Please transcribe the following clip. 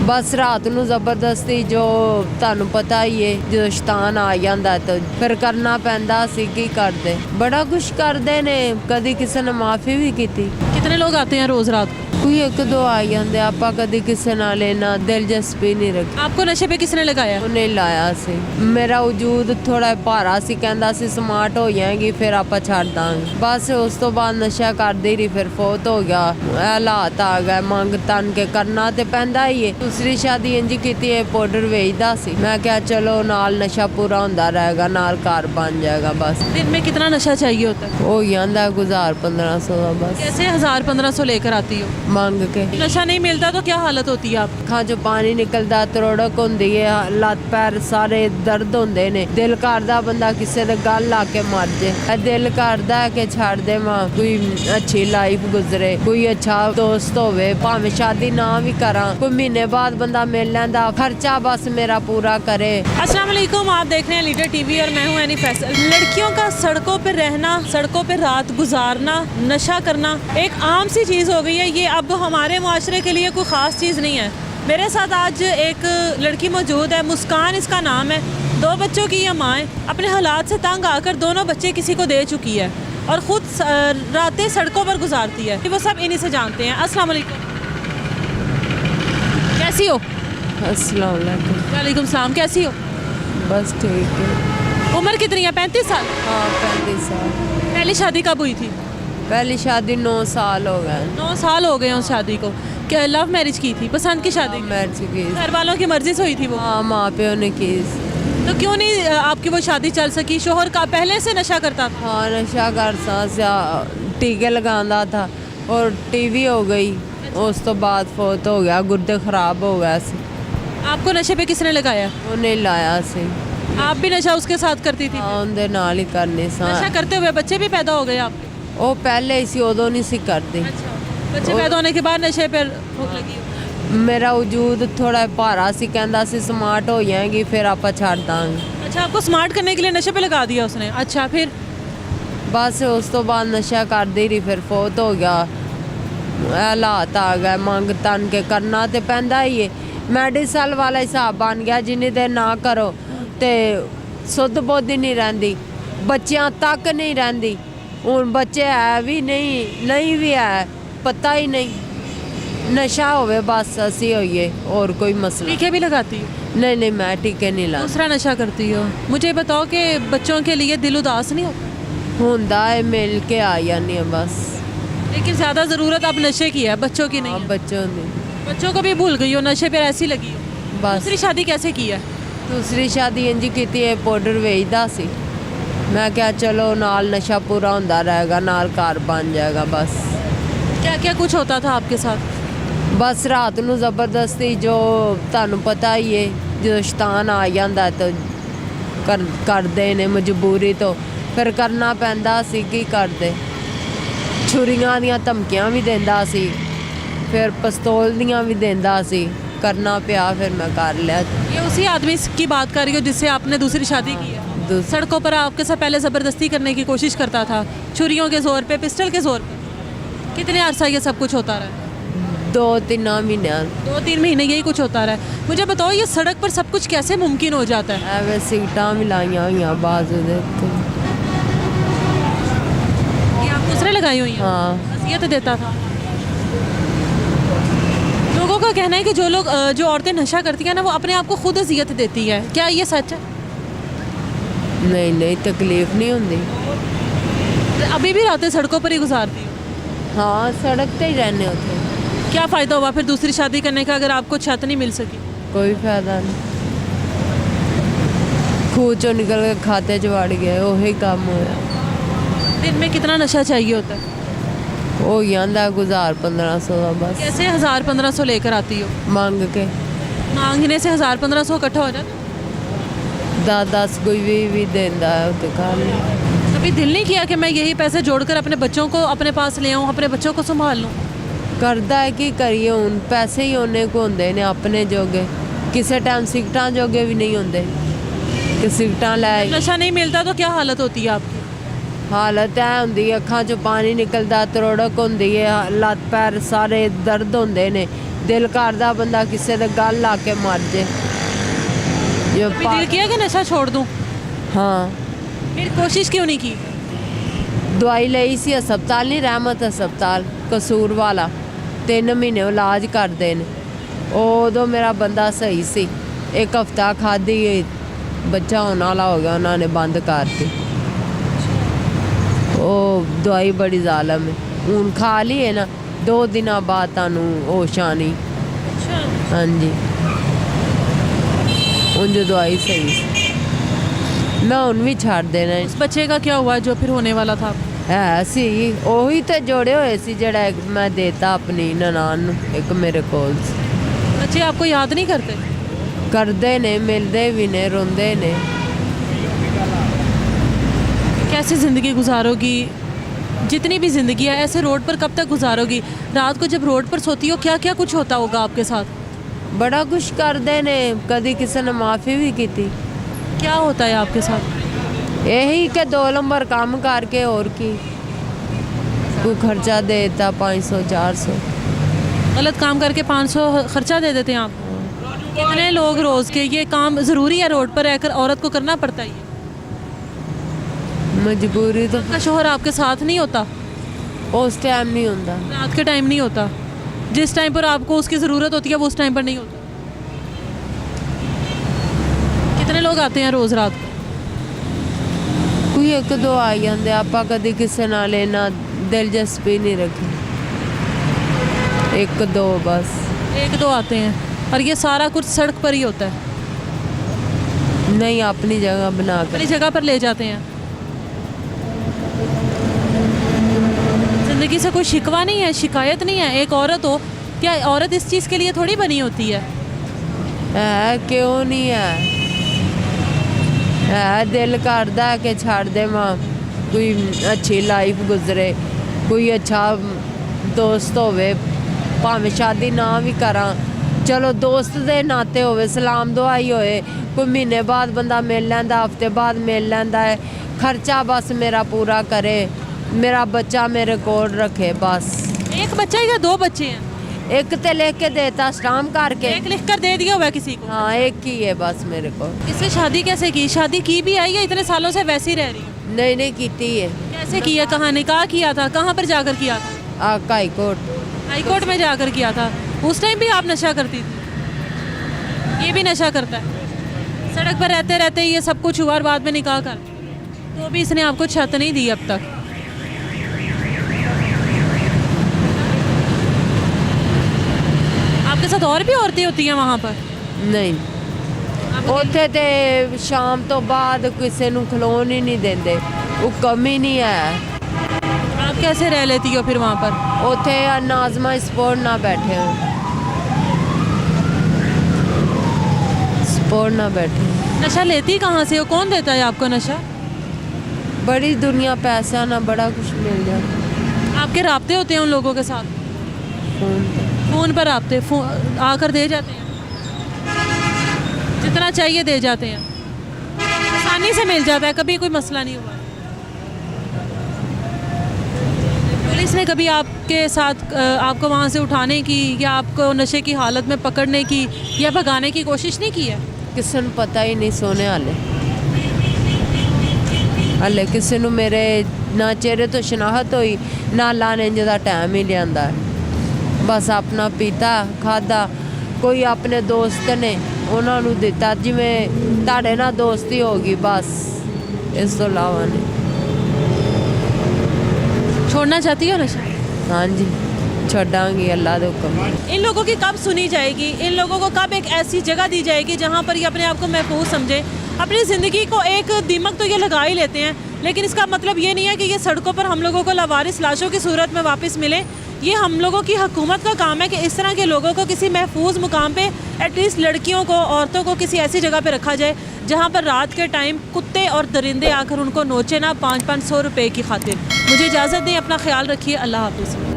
बस रात ਨੂੰ ਜ਼ਬਰਦਸਤੀ ਜੋ ਤੁਹਾਨੂੰ ਪਤਾ ਹੀ ਹੈ ਜਦੋਂ ਸ਼ੈਤਾਨ ਆ ਜਾਂਦਾ ਤਾਂ ਫਿਰ ਕਰਨਾ ਪੈਂਦਾ ਸੀ ਕੀ ਕਰਦੇ ਬੜਾ ਕੁਛ ਕਰਦੇ ਨੇ ਕਦੀ ਕਿਸੇ ਨੇ ਮਾਫੀ ਵੀ ਕੀਤੀ कितने लोग आते हैं रोज रात को? ਕੋਈ ਇੱਕ ਦੋ ਆ ਜਾਂਦੇ ਆਪਾਂ ਕਦੀ ਕਿਸੇ ਨਾਲ ਇੰਨਾ ਦਿਲਚਸਪੀ ਨਹੀਂ ਰੱਖੀ आपको नशे पे किसने लगाया? ਉਹਨੇ ਲਾਇਆ ਸੀ ਮੇਰਾ ਵਜੂਦ ਥੋੜਾ ਭਾਰਾ ਸੀ ਕਹਿੰਦਾ ਸੀ ਸਮਾਰਟ ਹੋ ਜਾਏਗੀ ਫਿਰ ਆਪਾਂ ਛੱਡ ਦਾਂਗੇ ਬਸ ਉਸ ਤੋਂ ਬਾਅਦ ਨਸ਼ਾ ਕਰਦੀ ਰਹੀ ਫਿਰ ਫੌਤ ਹੋ ਗਿਆ ਇਹ ਹਾਲਾਤ ਆ ਗਏ ਮੰਗ ਤਨ ਕੇ ਕਰਨਾ ਤੇ ਪੈਂਦਾ ਹੀ ਹੈ ਦੂਸਰੀ ਸ਼ਾਦੀ ਇੰਜ ਕੀਤੀ ਹੈ ਪਾਊਡਰ ਵੇਚਦਾ ਸੀ ਮੈਂ ਕਿਹਾ ਚਲੋ ਨਾਲ ਨਸ਼ਾ ਪੂਰਾ ਹੁੰਦਾ ਰਹੇਗਾ ਨਾਲ ਘਰ ਬਣ ਜਾਏਗਾ ਬਸ दिन में कितना नशा चाहिए होता है? ਹੋ ਜਾਂਦਾ ਗੁਜ਼ਾਰ 1500 ਦਾ ਬਸ कैसे 1000-1500 लेकर आती हो? ਮੰਗ ਕੇ नशा नहीं मिलता तो क्या हालत होती है आप? ਅੱਖਾਂ 'ਚੋਂ ਪਾਣੀ ਨਿਕਲਦਾ ਤਰੋੜਕ ਹੁੰਦੀ ਹੈ ਲੱਤ ਪੈਰ ਸਾਰੇ ਦਰਦ ਹੁੰਦੇ ਨੇ ਦਿਲ ਕਰਦਾ ਬੰਦਾ ਕਿਸੇ ਦੇ ਗੱਲ ਲਾ ਕੇ ਮਰ ਜੇ ਇਹ ਦਿਲ ਕਰਦਾ ਕਿ ਛੱਡ ਦੇਵਾਂ ਕੋਈ ਅੱਛੀ ਲਾਈਫ ਗੁਜ਼ਰੇ ਕੋਈ ਅੱਛਾ ਦੋਸਤ ਹੋਵੇ ਭਾਵੇਂ ਸ਼ਾਦੀ ਨਾ ਵੀ ਕਰਾਂ ਕੋਈ ਮਹੀਨੇ ਬਾਅਦ ਬੰਦਾ ਮਿਲ ਲੈਂਦਾ ਖਰਚਾ ਬਸ ਮੇਰਾ पूरा करे अस्सलाम वालेकुम, आप देख रहे हैं लीडर टीवी और मैं हूं एनी फैसल। लड़कियों का सड़कों पर रहना, सड़कों पर रात गुजारना, नशा करना एक आम सी चीज़ हो गई है। ये अब हमारे मुआशरे के लिए कोई ख़ास चीज़ नहीं है। मेरे साथ आज एक लड़की मौजूद है, मुस्कान इसका नाम है। 2 बच्चों की ये माँ है, अपने हालात से तंग आकर दोनों बच्चे किसी को दे चुकी है और ख़ुद रातें सड़कों पर गुजारती है। वो सब इन्हीं से जानते हैं। अस्सलाम वालेकुम, कैसी हो? अस्सलाम वालेकुम वालेकुम सलाम, कैसी हो? बस ठीक है उम्र कितनी है? 35 साल। हाँ 35 साल पहली शादी कब हुई थी? पहली शादी 9 साल हो गए 9 साल हो गए उस शादी को। क्या लव मैरिज की थी? पसंद की शादी? मैरिज की घर वालों की मर्जी से हुई थी वो? हाँ माँ प्यो ने की तो क्यों नहीं आपकी वो शादी चल सकी? शोहर का पहले से नशा करता था? हाँ नशा करता टीके लगांदा था और टीवी हो गई उस तो बाद फौत हो गया गुर्दे खराब हो गए सी आपको नशे पे किसने लगाया? ਉਹਨੇ ਲਾਇਆ ਸੀ आप भी नशा उसके साथ करती थी? ਹਾਂ ਉਹਦੇ ਨਾਲ ਹੀ ਕਰਨੀ ਸਾਂ नशा करते हुए बच्चे भी पैदा हो गए आप? ਉਹ ਪਹਿਲੇ ਹੀ ਸੀ ਉਦੋਂ ਨਹੀਂ ਸੀ ਕਰਦੀ अच्छा, बच्चे पैदा होने के बाद नशे पर भूख लगी? ਮੇਰਾ ਵਜੂਦ ਥੋੜਾ ਭਾਰਾ ਸੀ ਕਹਿੰਦਾ ਸੀ ਸਮਾਰਟ ਹੋ ਜਾਏਗੀ ਫਿਰ ਆਪਾਂ ਛੱਡ ਦਾਂਗੇ अच्छा, आपको स्मार्ट करने के लिए नशे पे लगा दिया उसने? अच्छा, फिर? ਬਸ ਉਸ ਤੋਂ ਬਾਅਦ ਨਸ਼ਾ ਕਰਦੀ ਰਹੀ ਫਿਰ ਫੌਤ ਹੋ ਗਿਆ ਇਹ ਹਾਲਾਤ ਆ ਗਏ ਮੰਗ ਤਨ ਕੇ ਕਰਨਾ ਤੇ ਪੈਂਦਾ ਹੀ ਹੈ ਮੈਡੀਸਲ ਵਾਲਾ ਹਿਸਾਬ ਬਣ ਗਿਆ ਜਿੰਨੀ ਦੇਰ ਨਾ ਕਰੋ ਤੇ ਸੁੱਧ ਬੁੱਧ ਹੀ ਨਹੀਂ ਰਹਿੰਦੀ ਬੱਚਿਆਂ ਤੱਕ ਨਹੀਂ ਰਹਿੰਦੀ ਹੁਣ ਬੱਚੇ ਹੈ ਵੀ ਨਹੀਂ ਵੀ ਹੈ ਪਤਾ ਹੀ ਨਹੀਂ ਨਸ਼ਾ ਹੋਵੇ ਬਸ ਅਸੀਂ ਹੋਈਏ और कोई मसला टीके भी लगाती हो? नहीं मैं टीके नहीं ला दूसरा नशा करती हो। मुझे बताओ कि बच्चों के लिए दिल उदास नहीं होता? ਹੁੰਦਾ है मिल के आ जानी है बस लेकिन ज़्यादा ज़रूरत अब नशे की है, बच्चों की नहीं हाँ है। बच्चों ने बच्चों को भी भूल गई हो, नशे पे ऐसी लगी हो। बस दूसरी शादी कैसे की है? दूसरी शादी इंज ਕੀਤੀ ਹੈ ਪਾਊਡਰ ਵੇਚਦਾ ਸੀ ਮੈਂ ਕਿਹਾ ਚਲੋ ਨਾਲ ਨਸ਼ਾ ਪੂਰਾ ਹੁੰਦਾ ਰਹੇਗਾ ਨਾਲ ਘਰ ਬਣ ਜਾਏਗਾ ਬਸ क्या क्या कुछ होता था आपके साथ? ਬਸ ਰਾਤ ਨੂੰ ਜ਼ਬਰਦਸਤੀ ਜੋ ਤੁਹਾਨੂੰ ਪਤਾ ਹੀ ਹੈ ਜਦੋਂ ਸ਼ੈਤਾਨ ਆ ਜਾਂਦਾ ਤਾਂ ਕਰਦੇ ਨੇ ਮਜਬੂਰੀ ਤੋਂ ਫਿਰ ਕਰਨਾ ਪੈਂਦਾ ਸੀ ਕੀ ਕਰਦੇ ਛੁਰੀਆਂ ਦੀਆਂ ਧਮਕੀਆਂ ਵੀ ਦਿੰਦਾ ਸੀ ਫਿਰ ਪਿਸਤੌਲ ਦੀਆਂ ਵੀ ਦਿੰਦਾ ਸੀ करना पिया फिर मैं कर लिया ये उसी आदमी की बात कर रही हो जिससे आपने दूसरी शादी की है? सड़कों पर आपके साथ पहले ज़बरदस्ती करने की कोशिश करता था, छुरियों के ज़ोर पे, पिस्टल के ज़ोर पे। कितने अरसा ये सब कुछ होता रहा? 2-3 महीने 2-3 महीने यही कुछ होता रहा है। मुझे बताओ ये सड़क पर सब कुछ कैसे मुमकिन हो जाता है? ਐਵੇਂ ਸੀਟਾਂ ਵੀ ਲਾਈਆਂ ਹੋਈਆਂ ਬਾਜ਼ੂ ਦੇ ਉੱਤੇ ये आप दूसरे लगाई हुई हैं? हाँ असियत देता था। लोगों का कहना है कि जो औरतें नशा करती हैं ना वो अपने आप को खुद अजियत देती है, क्या ये सच है? नहीं तकलीफ नहीं होती अभी भी रातें सड़कों पर ही गुजारती हो? हाँ सड़क पे ही रहने होते क्या फ़ायदा हुआ फिर दूसरी शादी करने का अगर आपको छत नहीं मिल सकी? कोई फायदा नहीं खूह चो निकल के खाते च वड़ गए वही काम होया दिन में कितना नशा चाहिए होता है? हो ਜਾਂਦਾ ਗੁਜ਼ਾਰ 1500 ਦਾ बस कैसे 1000-1500 लेकर आती हो? ਮੰਗ के मांगने से 1000-1500 इकट्ठा हो जाता? 10 कोई भी देंदा है उते कर कभी दिल नहीं किया कि मैं यही पैसे जोड़कर अपने बच्चों को अपने पास ले आऊँ, अपने बच्चों को संभाल लूँ? ਕਰਦਾ ਹੈ ਕੀ ਕਰੀਏ ਹੁਣ ਪੈਸੇ ਹੀ ਉਹਨੇ ਕੋ ਹੁੰਦੇ ਨੇ ਆਪਣੇ ਜੋਗੇ ਕਿਸੇ ਟਾਈਮ ਸਿਗਟਾਂ ਜੋਗੇ ਵੀ ਨਹੀਂ ਹੁੰਦੇ ਕਿ ਸਿਗਟਾਂ ਲੈ नशा नहीं मिलता तो क्या हालत होती है आपकी? ਹਾਲਤ ਐ ਹੁੰਦੀ ਅੱਖਾਂ 'ਚੋਂ ਪਾਣੀ ਨਿਕਲਦਾ ਤਰੋੜਕ ਹੁੰਦੀ ਹੈ ਲੱਤ ਪੈਰ ਸਾਰੇ ਦਰਦ ਹੁੰਦੇ ਨੇ दिल करदा बंदा किसी दे गल ला के मर जे जो कभी दिल किया कि नशा छोड़ दूं, हाँ फिर कोशिश क्यों नहीं की? दवाई ਲਈ ਸੀ ਹਸਪਤਾਲ ਨਹੀਂ ਰਹਿਮਤ ਹਸਪਤਾਲ ਕਸੂਰ ਵਾਲਾ 3 ਮਹੀਨੇ ਇਲਾਜ ਕਰਦੇ ਨੇ ਉਦੋਂ ਮੇਰਾ ਬੰਦਾ ਸਹੀ ਸੀ ਇੱਕ ਹਫਤਾ ਖਾਧੀ ਬੱਚਾ ਹੋਣ ਵਾਲਾ ਹੋ ਗਿਆ ਉਹਨਾਂ ਨੇ ਬੰਦ ਕਰਤੀ ਉਹ ਦਵਾਈ ਬੜੀ ਜ਼ਾਲਮ ਹੈ ਹੁਣ ਖਾ ਲਈਏ ਨਾ 2 ਦਿਨਾਂ ਬਾਅਦ ਤੁਹਾਨੂੰ ਹੋਸ਼ ਆਣੀ अच्छा, ਹਾਂਜੀ ਉਂਝ ਦਵਾਈ ਸਹੀ ਸੀ ਮੈਂ ਹੁਣ ਵੀ ਛੱਡ ਦੇਣਾ ਹੈ। उस बच्चे का क्या हुआ जो फिर होने वाला था? ਹੈ ਸੀ ਉਹੀ ਤੇ ਜੋੜੇ ਹੋਏ ਸੀ ਜਿਹੜਾ ਇੱਕ ਮੈਂ ਦੇਤਾ ਆਪਣੀ ਨਨਾਣ ਨੂੰ ਇੱਕ ਮੇਰੇ ਕੋਲ ਸੀ। बच्चे आपको याद नहीं करते? ਕਰਦੇ ਨੇ ਮਿਲਦੇ ਵੀ ਨੇ ਰੋਂਦੇ ਨੇ कैसे ज़िंदगी गुजारोगी? जितनी भी ज़िंदगी है ऐसे रोड पर कब तक गुजारोगी? रात को जब रोड पर सोती हो क्या क्या कुछ होता होगा आपके साथ? ਬੜਾ ਕੁਛ ਕਰਦੇ ਨੇ ਕਦੀ ਕਿਸੇ ਨੇ ਮਾਫੀ ਵੀ ਕੀਤੀ क्या होता है आपके साथ? ਇਹੀ ਕਿ 2 ਨੰਬਰ ਕੰਮ ਕਰਕੇ ਹੋਰ ਕੀ ਕੋਈ ਖਰਚਾ ਦੇਤਾ 500 400 गलत काम करके 500 खर्चा दे देते हैं आप? कितने लोग रोज़ के ये काम ज़रूरी है रोड पर रहकर औरत को करना पड़ता है ये? ਮਜਬੂਰੀ ਤਾਂ आपका शोहर आपके साथ नहीं होता? ਉਸ ਟਾਈਮ ਨਹੀਂ ਹੁੰਦਾ रात के टाइम नहीं होता? जिस टाइम पर आपको उसकी ज़रूरत होती है वो उस टाइम पर नहीं होता? कितने लोग आते हैं रोज़ रात को? ਕੋਈ ਇੱਕ ਦੋ ਆ ਜਾਂਦੇ ਆਪਾਂ ਕਦੀ ਕਿਸੇ ਨਾਲ ਇਹਨਾਂ ਦਿਲਚਸਪੀ ਨਹੀਂ ਰੱਖੀ ਇੱਕ ਦੋ ਬਸ 1-2 आते हैं और ये सारा कुछ सड़क पर ही होता है? नहीं अपनी जगह बना कर अपनी जगह पर ले जाते हैं? ज़िंदगी से कोई शिकवा नहीं है, शिकायत नहीं है? एक औरत हो, क्या औरत इस चीज़ के लिए थोड़ी बनी होती है? है क्यों नहीं है दिल करदा कि छड़ देवां कोई अच्छी लाइफ गुजरे कोई अच्छा दोस्त होवे भावें शादी ना भी करा चलो दोस्त दे नाते होवे सलाम दुआई होए कोई महीने बाद बंदा मिल लैंदा हफ्ते बाद मिल लैंदा है खर्चा बस मेरा पूरा करे मेरा बच्चा मेरे कोल रखे बस एक बच्चा या 2 बच्चे हैं? एक ते लिख के देता स्टाम्प करके एक लिख कर दे दिया हुआ है किसी को? हाँ एक ही है बस मेरे को इससे शादी कैसे की? शादी की भी आई या इतने सालों से वैसी रह रही है? नहीं कीती है कैसे किया? कहाँ निकाह किया था? कहाँ पर जाकर किया था? हाई कोर्ट हाई कोर्ट में जाकर किया था। उस टाइम भी आप नशा करती थी? ये भी नशा करता है? सड़क पर रहते रहते ये सब कुछ हुआ और बाद में निकाह कर तो भी इसने आपको छत नहीं दी अब तक। आपके साथ और भी औरतें होती हैं वहाँ पर? नहीं ਉੱਥੇ ਤੇ ਸ਼ਾਮ ਤੋਂ ਬਾਅਦ ਕਿਸੇ ਨੂੰ ਖਲੋਣ ਹੀ ਨਹੀਂ ਦਿੰਦੇ ਉਹ ਕਮੀ ਨਹੀਂ ਹੈ आप कैसे रह लेती हो फिर वहाँ पर? ਉੱਥੇ ਨਾਜ਼ਮਾ ਸਪੋਰਟ ਨਾ ਬੈਠੇ ਹੋ सपोर्ट ना बैठे नशा लेती कहाँ से हो? कौन देता है आपको नशा? बड़ी दुनिया पैसा ना बड़ा कुछ मिल जाता आपके राब्ते होते हैं उन लोगों के साथ? फोन पे फ़ोन पर राब्ते आकर दे जाते हैं? जितना चाहिए दे जाते हैं? आसानी से मिल जाता है, कभी कोई मसला नहीं हुआ? पुलिस ने कभी आपके साथ आपको वहाँ से उठाने की या आपको नशे की हालत में पकड़ने की या भगाने की कोशिश नहीं की है? किसी ਨੂੰ ਪਤਾ ਹੀ ਨਹੀਂ ਸੋਨੇ ਹਾਲੇ ਕਿਸੇ ਨੂੰ ਮੇਰੇ ਨਾ ਚਿਹਰੇ ਤੋਂ ਸ਼ਨਾਖਤ ਹੋਈ ਨਾ ਲਾਣੇ ਦਾ ਟਾਈਮ ਹੀ ਲਿਆਂਦਾ ਬਸ ਆਪਣਾ ਪੀਤਾ ਖਾਦਾ ਕੋਈ ਆਪਣੇ ਦੋਸਤ ਨੇ ਉਹਨਾਂ ਨੂੰ ਦਿੱਤਾ ਜਿਵੇਂ ਤੁਹਾਡੇ ਨਾਲ ਦੋਸਤੀ ਹੋ ਗਈ ਬਸ ਇਸ ਤੋਂ ਇਲਾਵਾ ਨਹੀਂ छोड़ना चाहती हो नशा? हाँ जी छोड़ांगी अल्लाह दे हुक्म इन लोगों की कब सुनी जाएगी? इन लोगों को कब एक ऐसी जगह दी जाएगी जहाँ पर ये अपने आप को महफूज समझे? अपनी ज़िंदगी को एक दीमक तो ये लगा ही लेते हैं लेकिन इसका मतलब ये नहीं है कि ये सड़कों पर हम लोगों को लावारिस लाशों की सूरत में वापस मिले। ये हम लोगों की हुकूमत का काम है कि इस तरह के लोगों को किसी महफूज मुकाम पे एटलीस्ट लड़कियों को औरतों को किसी ऐसी जगह पे रखा जाए जहाँ पर रात के टाइम कुत्ते और दरिंदे आकर उनको नोचे ना 500-500 रुपये की खातिर। मुझे इजाज़त दें, अपना ख्याल रखिए, अल्लाह हाफ़िज़।